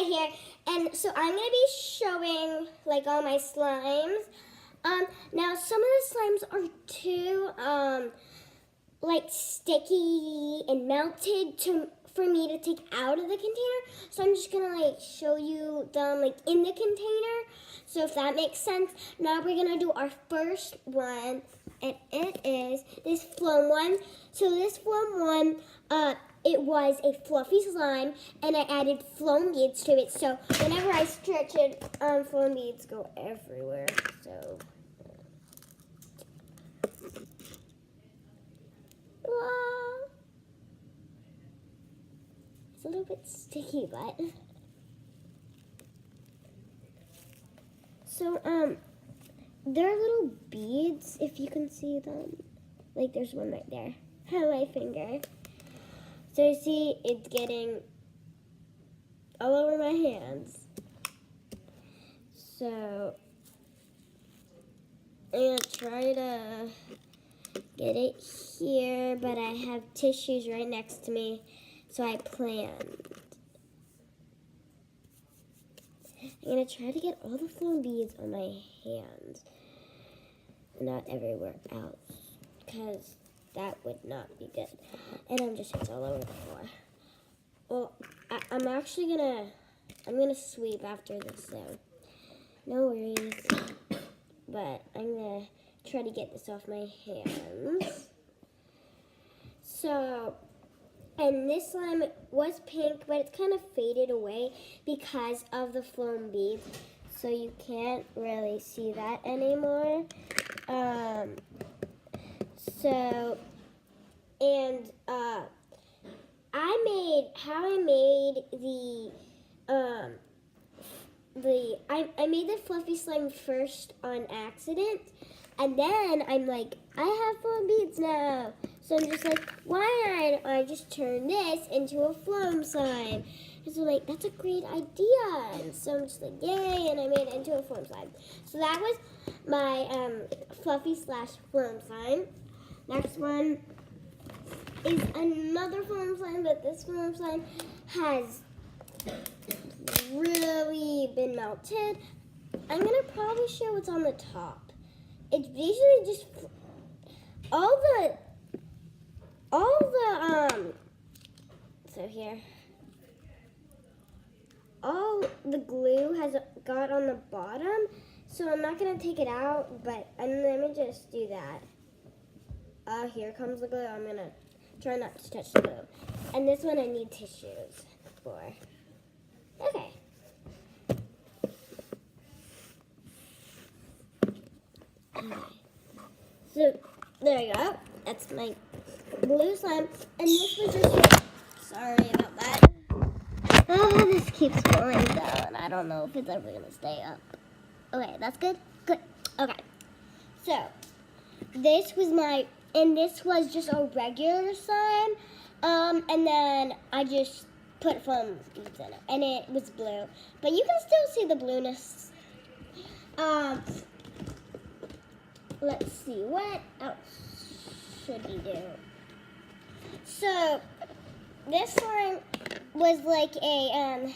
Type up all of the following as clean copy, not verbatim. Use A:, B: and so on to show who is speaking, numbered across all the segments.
A: here. And so I'm going to be showing like all my slimes. Now some of the slimes are too like sticky and melted for me to take out of the container. So I'm just going to like show you them like in the container. So if that makes sense. Now we're going to do our first one. And it is this foam one. So this foam one, it was a fluffy slime, and I added foam beads to it. So whenever I stretch it, foam beads go everywhere. So, it's a little bit sticky, but so they're little beads, if you can see them. Like there's one right there on my finger. So you see, it's getting all over my hands. So I'm gonna try to get it here, but I have tissues right next to me, so I planned. I'm gonna try to get all the foam beads on my hands, not everywhere else, because that would not be good. And it's all over the floor. Well, I'm gonna sweep after this though. No worries. But I'm gonna try to get this off my hands. So, and this slime was pink, but it's kind of faded away because of the foam beads. So you can't really see that anymore. I made the fluffy slime first on accident, and then I'm like, I have foam beads now. So I'm just like, why don't I just turn this into a foam slime? And so like, that's a great idea. And so I'm just like, yay, and I made it into a foam slime. So that was my fluffy / foam slime. Next one is another foam slime, but this foam slime has really been melted. I'm gonna probably show what's on the top. It's basically just all the so here, all the glue has got on the bottom, so I'm not gonna take it out, but let me just do that. Here comes the glue. I'm gonna try not to touch the glue. And this one I need tissues for. Okay. So there you go. That's my blue slime. And this was just, sorry about that. Oh, this keeps falling down. I don't know if it's ever gonna stay up. Okay, that's good. Good. Okay. So this was just a regular slime. And then I just put foam beads in it, and it was blue. But you can still see the blueness. Let's see, what else should we do? So, this slime was like a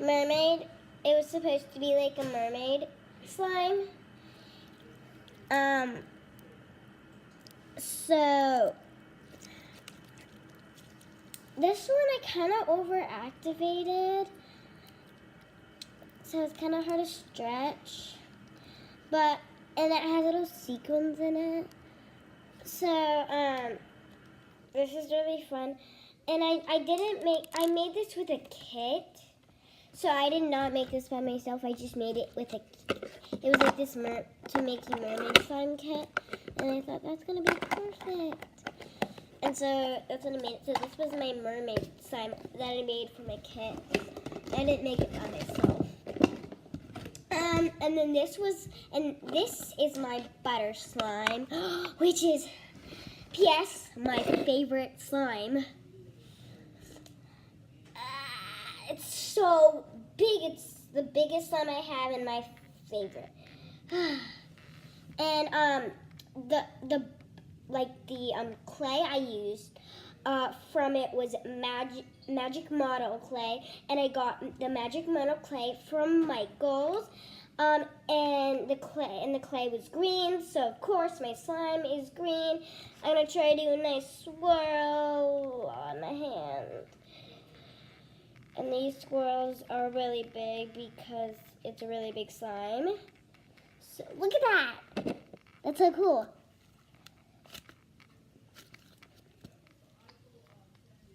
A: mermaid. It was supposed to be like a mermaid slime. So this one I kind of overactivated, so it's kind of hard to stretch, and it has little sequins in it. So this is really fun, and I made this with a kit. So I did not make this by myself. I just made it with it was like this to make you mermaid slime kit, and I thought that's gonna be perfect. And so that's what I made. So this was my mermaid slime that I made for my kit. I didn't make it by myself. And then this is my butter slime, which is, P.S., my favorite slime. It's so big. It's the biggest slime I have and my favorite. And the clay I used, from it was magic model clay, and I got the magic model clay from Michael's. And the clay was green, so of course my slime is green. I'm gonna try to do a nice swirl on my hand. And these swirls are really big because it's a really big slime. So look at that. That's so cool.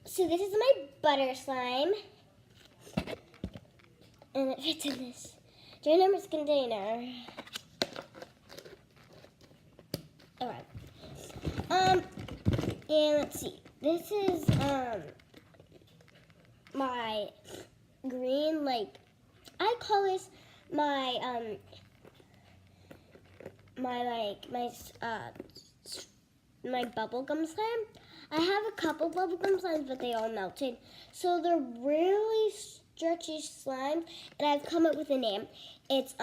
A: So this is my butter slime. And it fits in this ginormous container. Alright. And let's see. This is my green, like, I call this my my bubblegum slime. I have a couple bubblegum slimes, but they all melted. So they're really stretchy slime, and I've come up with a name. It's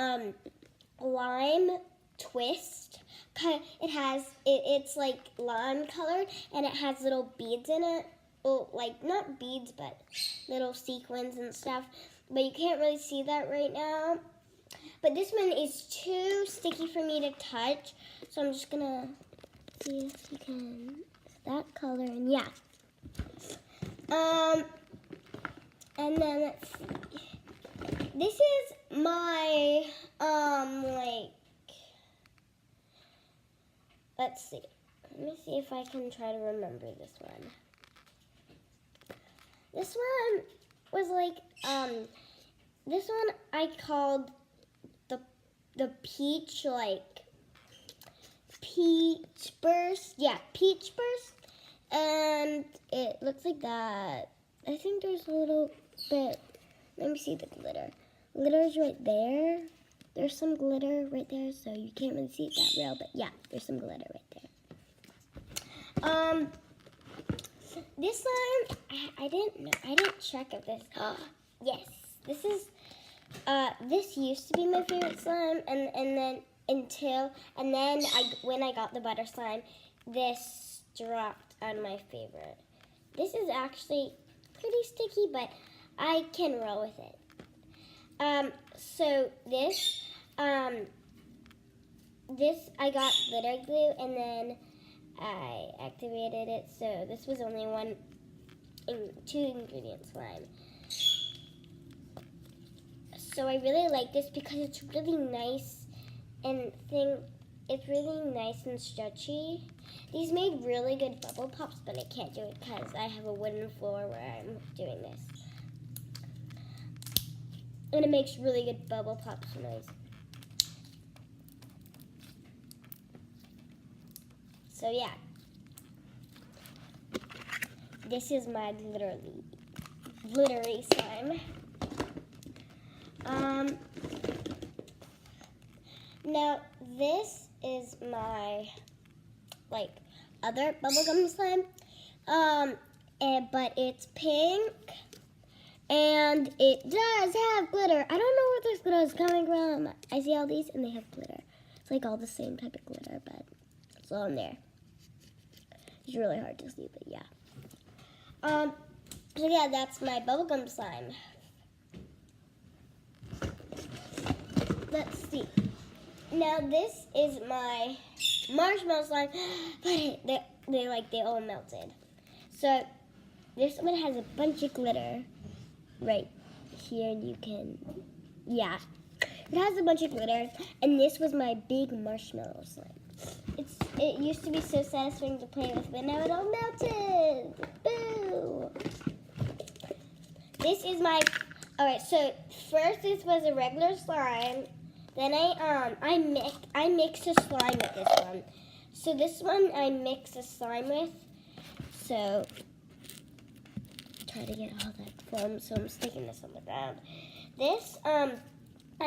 A: lime twist. It's like lime colored, and it has little beads in it. Oh, like not beads, but little sequins and stuff. But you can't really see that right now. But this one is too sticky for me to touch, so I'm just gonna see if you can. That color, and yeah. And then let's see. This is my let's see. Let me see if I can try to remember this one. This one was like this one I called the peach, like peach burst. Yeah, peach burst. And it looks like that. I think there's a little bit. Let me see the glitter. Glitter's right there. There's some glitter right there, so you can't really see it that real, but yeah, there's some glitter right there. This slime, I didn't know. I didn't check if this. Yes, this is. This used to be my favorite slime, and then when I got the butter slime, this dropped on my favorite. This is actually pretty sticky, but I can roll with it. So this I got glitter glue, and then I activated it. So this was only two ingredient slime. So I really like this because it's really nice and it's really nice and stretchy. These made really good bubble pops, but I can't do it because I have a wooden floor where I'm doing this. And it makes really good bubble pops noise. So yeah. This is my glittery slime. Now this is my other bubblegum slime, but it's pink and it does have glitter. I don't know where this glitter is coming from. I see all these and they have glitter. It's like all the same type of glitter, but it's all in there. It's really hard to see, but yeah. So yeah, that's my bubblegum slime. Let's see. Now this is my marshmallow slime, but they all melted. So this one has a bunch of glitter right here, and you can, yeah, it has a bunch of glitter. And this was my big marshmallow slime. It used to be so satisfying to play with, but now it all melted. Boo! This is my. All right. So first, this was a regular slime. Then I mixed a slime with this one. So this one I mixed a slime with. So try to get all that foam. So I'm sticking this on the ground. This I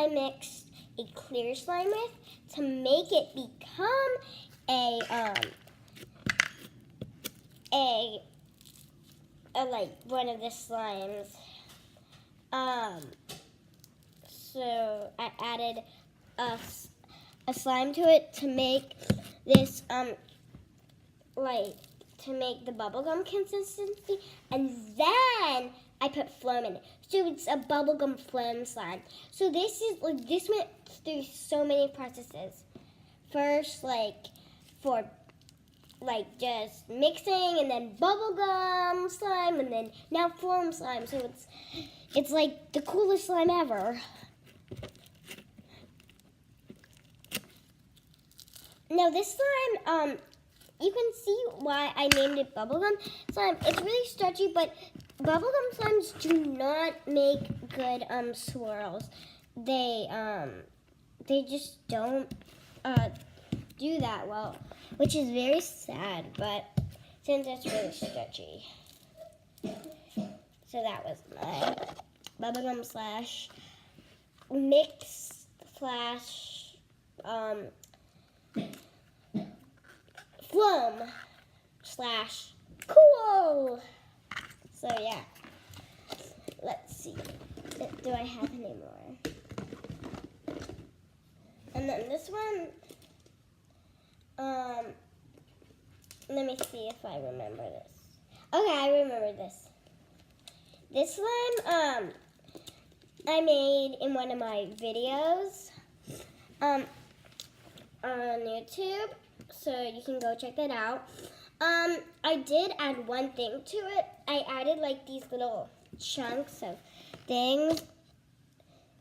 A: mixed a clear slime with to make it become a like one of the slimes. So I added a slime to it to make this to make the bubblegum consistency, and then I put phloem in it. So it's a bubblegum phloem slime. So this went through so many processes. First, for just mixing, and then bubblegum slime, and then now phloem slime. So it's like the coolest slime ever. Now this slime, you can see why I named it bubblegum slime. It's really stretchy, but bubblegum slimes do not make good swirls. They just don't do that well, which is very sad, but since it's really stretchy. So that was my bubblegum slash mix slash phloem slash cool. So yeah, let's see. Do I have any more? And then this one, let me see if I remember this. Okay, I remember this. This one, I made in one of my videos, on YouTube, so you can go check that out. I did add one thing to it. I added like these little chunks of things.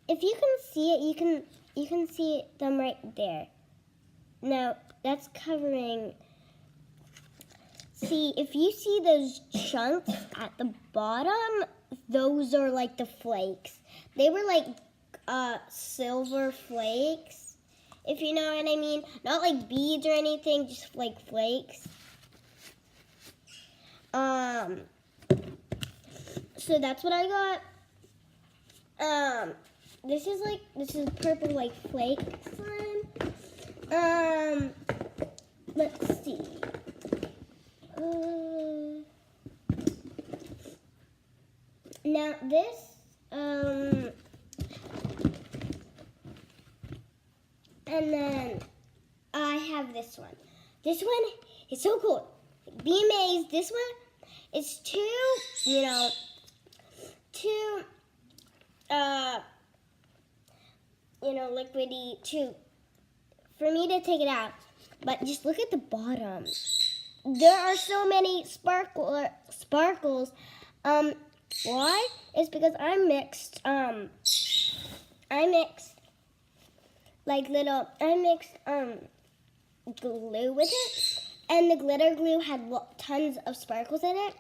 A: If you can see it, you can see them right there. Now that's covering. See, if you see those chunks at the bottom, those are like the flakes. They were like silver flakes, if you know what I mean. Not like beads or anything, just like flakes. So that's what I got. This is purple like flake slime. Let's see. Now this, and then I have this one. This one is so cool. Be amazed. This one is too liquidy for me to take it out. But just look at the bottom. There are so many sparkles. Why? It's because I mixed glue with it, and the glitter glue had tons of sparkles in it.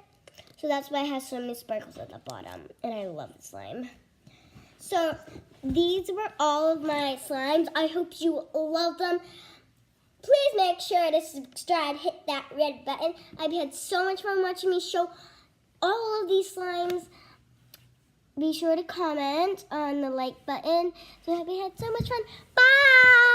A: So that's why it has so many sparkles at the bottom, and I love the slime. So these were all of my slimes. I hope you love them. Please make sure to subscribe, hit that red button. I've had so much fun watching me show all of these slimes. Be sure to comment on the like button. So we had so much fun. Bye!